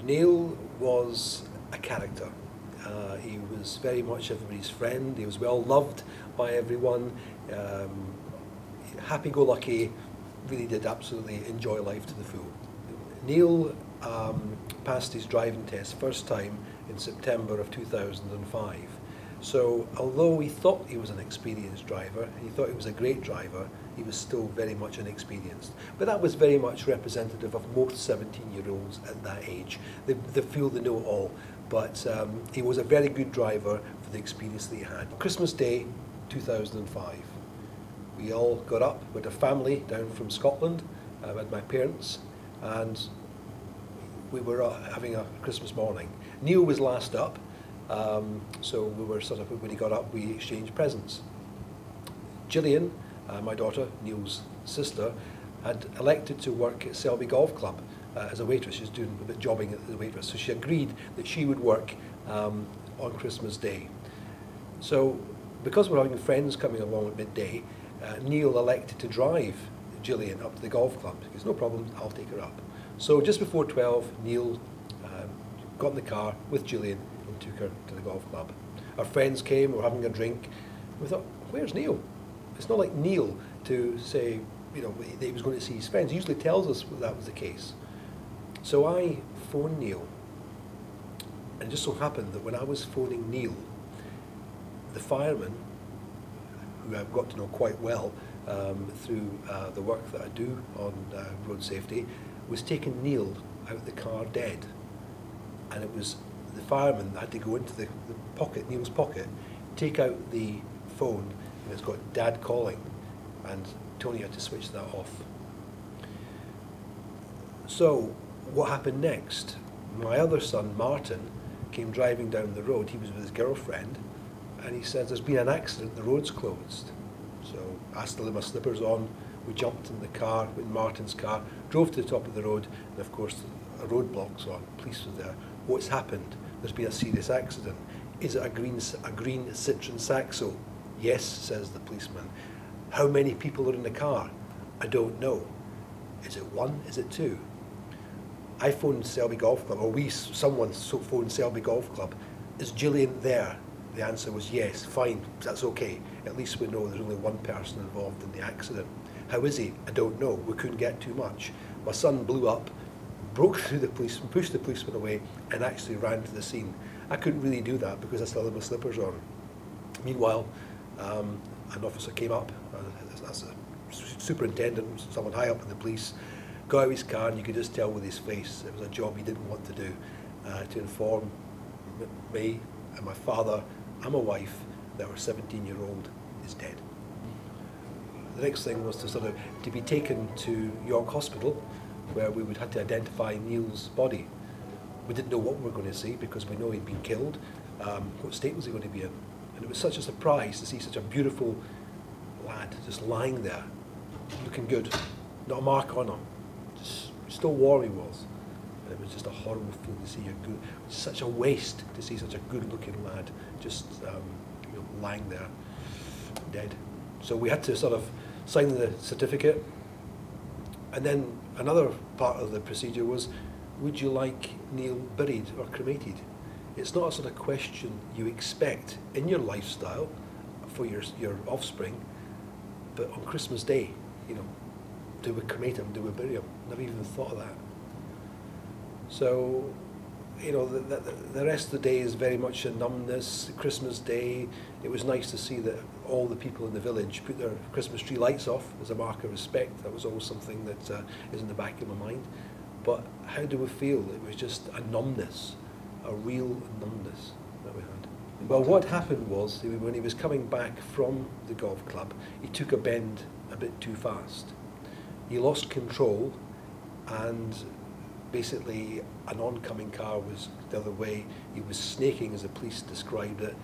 Neil was a character. He was very much everybody's friend. He was well loved by everyone. Happy-go-lucky, really did absolutely enjoy life to the full. Neil passed his driving test first time in September of 2005. So although he thought he was an experienced driver, he thought he was a great driver, he was still very much inexperienced. But that was very much representative of most 17-year-olds at that age. They feel they know it all. But he was a very good driver for the experience that he had. Christmas Day 2005. We all got up with a family down from Scotland, with my parents, and we were having a Christmas morning. Neil was last up, so we were sort of, when he got up, we exchanged presents. Gillian, my daughter, Neil's sister, had elected to work at Selby Golf Club as a waitress. She was doing a bit jobbing as a waitress, so she agreed that she would work on Christmas Day. So because we're having friends coming along at midday, Neil elected to drive Gillian up to the golf club. He goes, no problem, I'll take her up. So just before 12, Neil got in the car with Gillian and took her to the golf club. Our friends came, we were having a drink. We thought, where's Neil? It's not like Neil to say, you know, that he was going to see his friends. He usually tells us that was the case. So I phoned Neil, and it just so happened that when I was phoning Neil, the fireman, who I've got to know quite well through the work that I do on road safety, was taking Neil out of the car dead. And it was the fireman that had to go into the pocket, Neil's pocket, take out the phone, and it's got Dad calling, and Tony had to switch that off. So what happened next? My other son, Martin, came driving down the road. He was with his girlfriend, and he says, there's been an accident, the road's closed. So I still had my slippers on, we jumped in the car, in Martin's car, drove to the top of the road, and of course a roadblock's on, police were there. What's happened? There's been a serious accident. Is it a green Citroen Saxo? Yes, says the policeman. How many people are in the car? I don't know. Is it one? Is it two? I phoned Selby Golf Club, or someone phoned Selby Golf Club. Is Gillian there? The answer was yes, fine, that's okay. At least we know there's only one person involved in the accident. How is he? I don't know. We couldn't get too much. My son blew up, broke through the policeman, pushed the policeman away, and actually ran to the scene. I couldn't really do that because I still had my slippers on. Meanwhile, an officer came up, as a superintendent, someone high up in the police, got out his car, and you could just tell with his face it was a job he didn't want to do, to inform me and my father and my wife that our 17-year-old is dead. The next thing was to be taken to York Hospital, where we would have to identify Neil's body. We didn't know what we were going to see because we know he'd been killed. What state was he going to be in? And it was such a surprise to see such a beautiful lad just lying there, looking good, not a mark on him, just still warm he was. And it was just a horrible feeling to see such a waste to see such a good-looking lad just you know, lying there, dead. So we had to sort of sign the certificate, and then another part of the procedure was, would you like Neil buried or cremated? It's not a sort of question you expect in your lifestyle for your offspring, but on Christmas Day, you know, do we cremate him, do we bury him? Never even thought of that. So, you know, the rest of the day is very much a numbness. Christmas Day, it was nice to see that all the people in the village put their Christmas tree lights off as a mark of respect. That was always something that is in the back of my mind. But how do we feel? It was just a numbness, a real numbness that we had. Well, what happened was, when he was coming back from the golf club, he took a bend a bit too fast. He lost control, and basically an oncoming car was the other way. He was snaking, as the police described it,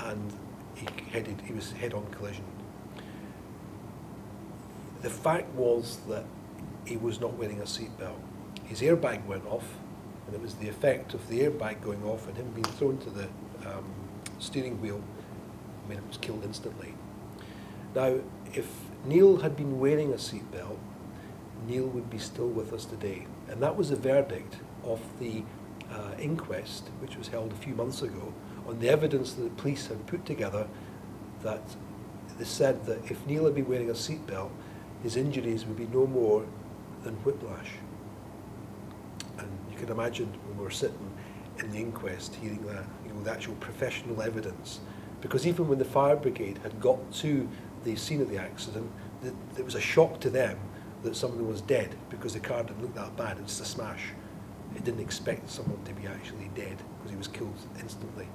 and he was head-on collision. The fact was that he was not wearing a seatbelt. His airbag went off, and it was the effect of the airbag going off and him being thrown to the steering wheel. I mean, it was killed instantly. Now, if Neil had been wearing a seatbelt, Neil would be still with us today. And that was the verdict of the inquest, which was held a few months ago, on the evidence that the police had put together, that they said that if Neil had been wearing a seatbelt, his injuries would be no more than whiplash. And you can imagine when we were sitting in the inquest, hearing that, the actual professional evidence. Because even when the fire brigade had got to the scene of the accident, it was a shock to them that someone was dead, because the car didn't look that bad. It was a smash. It didn't expect someone to be actually dead, because he was killed instantly.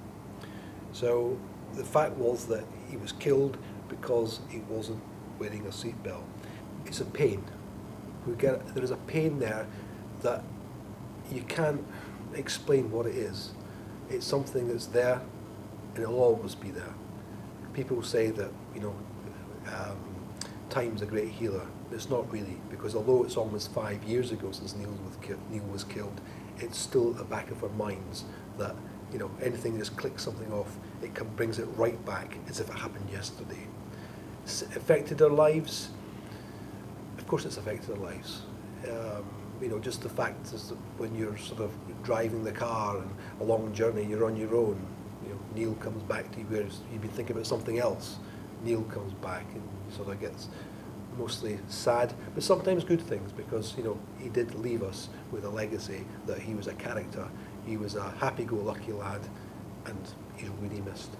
So the fact was that he was killed because he wasn't wearing a seatbelt. It's a pain. There is a pain there that you can't explain what it is. It's something that's there, and it'll always be there. People say that, time's a great healer. It's not really, because although it's almost 5 years ago since Neil was killed, it's still at the back of our minds that, anything that just clicks something off, it brings it right back as if it happened yesterday. It's affected our lives. Of course it's affected our lives. Just the fact is that when you're sort of driving the car and a long journey, you're on your own, Neil comes back to you, whereas you've been thinking about something else. Neil comes back and sort of gets mostly sad, but sometimes good things, because he did leave us with a legacy that he was a character. He was a happy-go-lucky lad, and he's really missed.